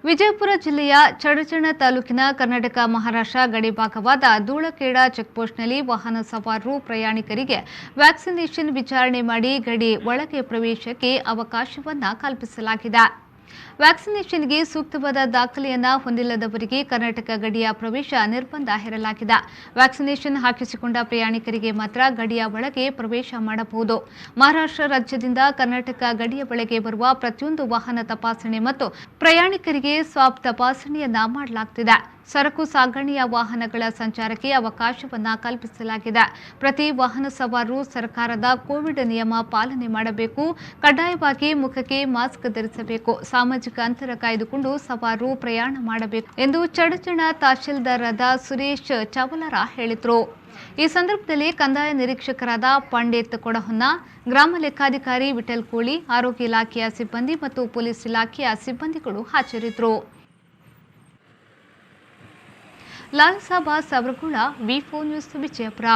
ವಿಜಯಪುರ ಜಿಲ್ಲೆಯ ಚಡಚಣ ತಾಲೂಕಿನ ಕರ್ನಾಟಕ ಮಹಾರಾಷ್ಟ್ರ ಗಡಿ ಭಾಗವಾದ ಧೂಳಖೇಡ ಚೆಕ್ಪೋಸ್ಟ್ನಲ್ಲಿ ವಾಹನ ಸವಾರರು ಪ್ರಯಾಣಿಕರಿಗೆ ವ್ಯಾಕ್ಸಿನೇಷನ್ ವಿಚಾರಣೆ ಮಾಡಿ ಗಡಿ ಒಳಗೆ ಪ್ರವೇಶಕ್ಕೆ ಅವಕಾಶವನ್ನ ಕಲ್ಪಿಸಲಾಗಿದೆ. ವ್ಯಾಕ್ಸಿನೇಷನ್ಗೆ ಸೂಕ್ತವಾದ ದಾಖಲೆಯನ್ನ ಹೊಂದಿಲ್ಲದವರಿಗೆ ಕರ್ನಾಟಕ ಗಡಿಯ ಪ್ರವೇಶ ನಿರ್ಬಂಧ ಹೇರಲಾಗಿದೆ. ವ್ಯಾಕ್ಸಿನೇಷನ್ ಹಾಕಿಸಿಕೊಂಡ ಪ್ರಯಾಣಿಕರಿಗೆ ಮಾತ್ರ ಗಡಿಯ ಒಳಗೆ ಪ್ರವೇಶ ಮಾಡಬಹುದು. ಮಹಾರಾಷ್ಟ್ರ ರಾಜ್ಯದಿಂದ ಕರ್ನಾಟಕ ಗಡಿಯ ಒಳಗೆ ಬರುವ ಪ್ರತಿಯೊಂದು ವಾಹನ ತಪಾಸಣೆ ಮತ್ತು ಪ್ರಯಾಣಿಕರಿಗೆ ಸ್ವಾಬ್ ತಪಾಸಣೆಯನ್ನ ಮಾಡಲಾಗುತ್ತಿದೆ. ಸರಕು ಸಾಗಣೆಯ ವಾಹನಗಳ ಸಂಚಾರಕ್ಕೆ ಅವಕಾಶವನ್ನ ಕಲ್ಪಿಸಲಾಗಿದೆ. ಪ್ರತಿ ವಾಹನ ಸವಾರರು ಸರ್ಕಾರದ ಕೋವಿಡ್ ನಿಯಮ ಪಾಲನೆ ಮಾಡಬೇಕು. ಕಡ್ಡಾಯವಾಗಿ ಮುಖಕ್ಕೆ ಮಾಸ್ಕ್ ಧರಿಸಬೇಕು. ಸಾಮಾಜಿಕ ಅಂತರ ಕಾಯ್ದುಕೊಂಡು ಸವಾರರು ಪ್ರಯಾಣ ಮಾಡಬೇಕು ಎಂದು ಚಡಚಣ ತಹಶೀಲ್ದಾರರಾದ ಸುರೇಶ್ ಚವಲರ ಹೇಳಿದರು. ಈ ಸಂದರ್ಭದಲ್ಲಿ ಕಂದಾಯ ನಿರೀಕ್ಷಕರಾದ ಪಂಡಿತ್ ಕೊಡಹೊನ್ನ, ಗ್ರಾಮ ಲೆಕ್ಕಾಧಿಕಾರಿ ವಿಠಲ್ ಕೋಳಿ, ಆರೋಗ್ಯ ಇಲಾಖೆಯ ಸಿಬ್ಬಂದಿ ಮತ್ತು ಪೊಲೀಸ್ ಇಲಾಖೆಯ ಸಿಬ್ಬಂದಿಗಳು ಹಾಜರಿದ್ದರು. ಲಾಲ್ ಸಾಬಾ ಸವರಗುಳ, ವಿ4 ನ್ಯೂಸ್, ವಿಜಯಪುರ.